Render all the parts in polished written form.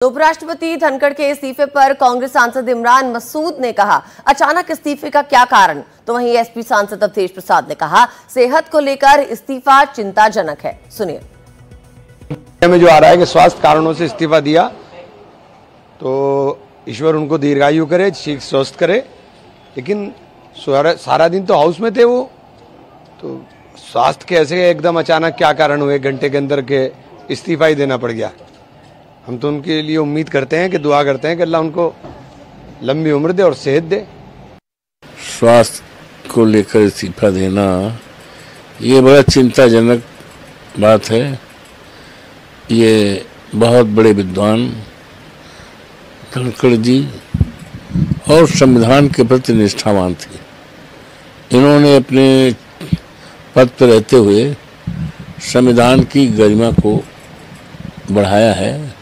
उपराष्ट्रपति धनखड़ के इस्तीफे पर कांग्रेस सांसद इमरान मसूद ने कहा, अचानक इस्तीफे का क्या कारण। तो वहीं एसपी सांसद अवधेश प्रसाद ने कहा, सेहत को लेकर इस्तीफा चिंताजनक है। सुनिए। में जो आ रहा है कि स्वास्थ्य कारणों से इस्तीफा दिया, तो ईश्वर उनको दीर्घायु करे, ठीक स्वस्थ करे। लेकिन सारा दिन तो हाउस में थे वो, तो स्वास्थ्य के ऐसे एकदम अचानक क्या कारण हुए, घंटे के अंदर के इस्तीफा ही देना पड़ गया। हम तो उनके लिए उम्मीद करते हैं कि दुआ करते हैं कि अल्लाह उनको लंबी उम्र दे और सेहत दे। स्वास्थ्य को लेकर इस्तीफा देना ये बड़ा चिंताजनक बात है। ये बहुत बड़े विद्वान धनखड़ जी और संविधान के प्रति निष्ठावान थे। इन्होंने अपने पद पर रहते हुए संविधान की गरिमा को बढ़ाया है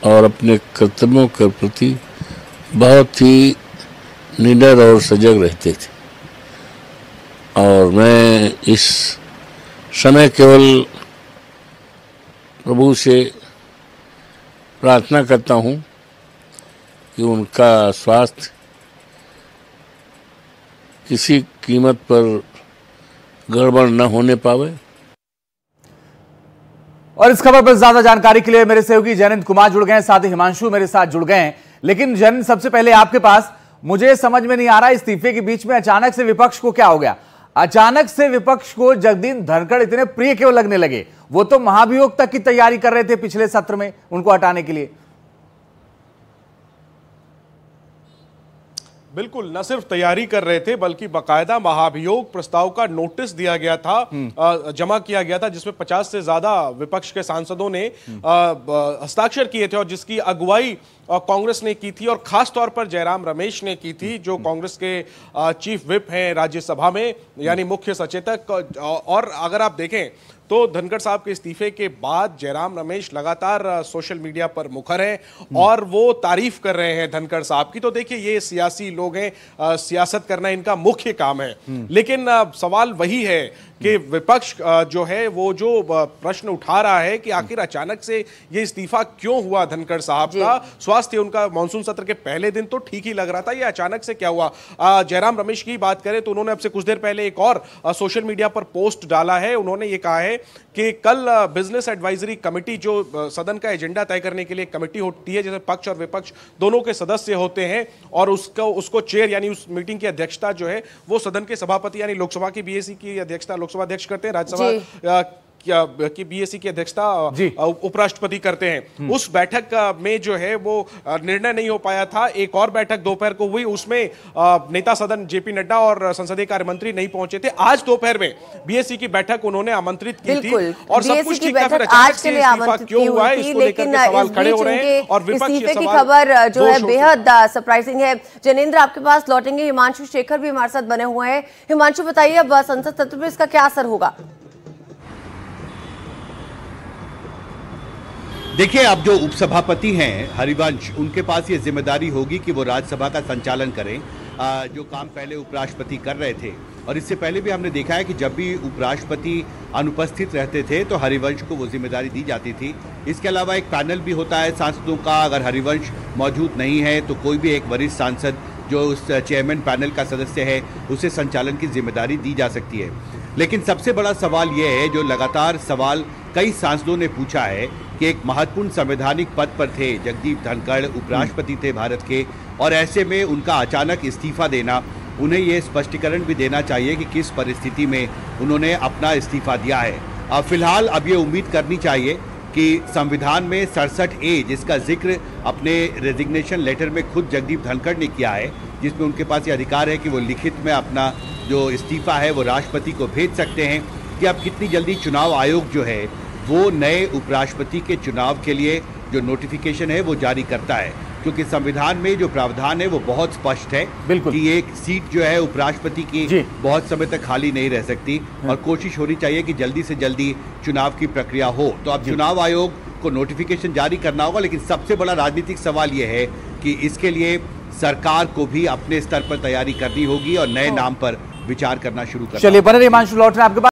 और अपने कर्तव्यों के प्रति बहुत ही निडर और सजग रहते थे। और मैं इस समय केवल प्रभु से प्रार्थना करता हूँ कि उनका स्वास्थ्य किसी कीमत पर गड़बड़ न होने पावे। और इस खबर पर ज्यादा जानकारी के लिए मेरे सहयोगी जयंत कुमार जुड़ गए हैं, साथ ही हिमांशु मेरे साथ जुड़ गए हैं। लेकिन जयंत, सबसे पहले आपके पास, मुझे समझ में नहीं आ रहा इस्तीफे के बीच में अचानक से विपक्ष को क्या हो गया। अचानक से विपक्ष को जगदीप धनखड़ इतने प्रिय क्यों लगने लगे? वो तो महाभियोग तक की तैयारी कर रहे थे पिछले सत्र में उनको हटाने के लिए। बिल्कुल, न सिर्फ तैयारी कर रहे थे बल्कि बाकायदा महाभियोग प्रस्ताव का नोटिस दिया गया था, जमा किया गया था, जिसमें 50 से ज्यादा विपक्ष के सांसदों ने हस्ताक्षर किए थे और जिसकी अगुवाई कांग्रेस ने की थी और खास तौर पर जयराम रमेश ने की थी, जो कांग्रेस के चीफ विप हैं राज्यसभा में, यानी मुख्य सचेतक। और अगर आप देखें तो धनखड़ साहब के इस्तीफे के बाद जयराम रमेश लगातार सोशल मीडिया पर मुखर हैं और वो तारीफ कर रहे हैं धनखड़ साहब की। तो देखिए, ये सियासी लोग हैं, सियासत करना इनका मुख्य काम है। लेकिन सवाल वही है कि विपक्ष जो है वो जो प्रश्न उठा रहा है कि आखिर अचानक से ये इस्तीफा क्यों हुआ धनखड़ साहब का। स्वास्थ्य उनका मानसून सत्र के पहले दिन तो ठीक ही लग रहा था, ये अचानक से क्या हुआ। जयराम रमेश की बात करें तो उन्होंने अब से कुछ देर पहले एक और सोशल मीडिया पर पोस्ट डाला है। उन्होंने ये कहा है कि कल बिजनेस एडवाइजरी कमेटी, जो सदन का एजेंडा तय करने के लिए कमेटी होती है, जैसे पक्ष और विपक्ष दोनों के सदस्य होते हैं, और उसको चेयर यानी उस मीटिंग की अध्यक्षता जो है वो सदन के सभापति यानी लोकसभा की बीएसी की अध्यक्षता लोकसभा अध्यक्ष करते हैं, राज्यसभा की बीएसी की अध्यक्षता उपराष्ट्रपति करते हैं। उस बैठक में जो है वो निर्णय नहीं हो पाया था। एक और बैठक दोपहर को हुई, उसमें नेता सदन जेपी नड्डा और संसदीय कार्य मंत्री नहीं पहुंचे थे। आज दोपहर में बीएसी की बैठक उन्होंने आमंत्रित की थी और सब कुछ ठीक था। फिर अचानक से इस्तीफा क्यों हुआ है, इसको लेकर के सवाल खड़े हो रहे हैं और विपक्ष ये सवाल, खबर जो है बेहद सरप्राइजिंग है। जनेंद्र, आपके पास लौटेंगे, हिमांशु शेखर भी हमारे साथ बने हुए हैं। हिमांशु, बताइए अब संसद सत्र में इसका क्या असर होगा? देखिए, अब जो उपसभापति हैं हरिवंश, उनके पास ये जिम्मेदारी होगी कि वो राज्यसभा का संचालन करें, जो काम पहले उपराष्ट्रपति कर रहे थे। और इससे पहले भी हमने देखा है कि जब भी उपराष्ट्रपति अनुपस्थित रहते थे तो हरिवंश को वो जिम्मेदारी दी जाती थी। इसके अलावा एक पैनल भी होता है सांसदों का, अगर हरिवंश मौजूद नहीं है तो कोई भी एक वरिष्ठ सांसद जो उस चेयरमैन पैनल का सदस्य है उसे संचालन की जिम्मेदारी दी जा सकती है। लेकिन सबसे बड़ा सवाल यह है, जो लगातार सवाल कई सांसदों ने पूछा है, कि एक महत्वपूर्ण संवैधानिक पद पर थे जगदीप धनखड़, उपराष्ट्रपति थे भारत के, और ऐसे में उनका अचानक इस्तीफा देना, उन्हें ये स्पष्टीकरण भी देना चाहिए कि किस परिस्थिति में उन्होंने अपना इस्तीफा दिया है। फिलहाल अब ये उम्मीद करनी चाहिए कि संविधान में 67A, जिसका जिक्र अपने रेजिग्नेशन लेटर में खुद जगदीप धनखड़ ने किया है, जिसमें उनके पास ये अधिकार है कि वो लिखित में अपना जो इस्तीफा है वो राष्ट्रपति को भेज सकते हैं, कि अब कितनी जल्दी चुनाव आयोग जो है वो नए उपराष्ट्रपति के चुनाव के लिए जो नोटिफिकेशन है वो जारी करता है। क्योंकि संविधान में जो प्रावधान है वो बहुत स्पष्ट है कि एक सीट जो है उपराष्ट्रपति की बहुत समय तक खाली नहीं रह सकती और कोशिश होनी चाहिए कि जल्दी से जल्दी चुनाव की प्रक्रिया हो। तो अब चुनाव आयोग को नोटिफिकेशन जारी करना होगा। लेकिन सबसे बड़ा राजनीतिक सवाल ये है कि इसके लिए सरकार को भी अपने स्तर पर तैयारी करनी होगी और नए नाम पर विचार करना शुरू करना। चलिए, बने रहिए, हिमांशु लौट रहे हैं आपके पास।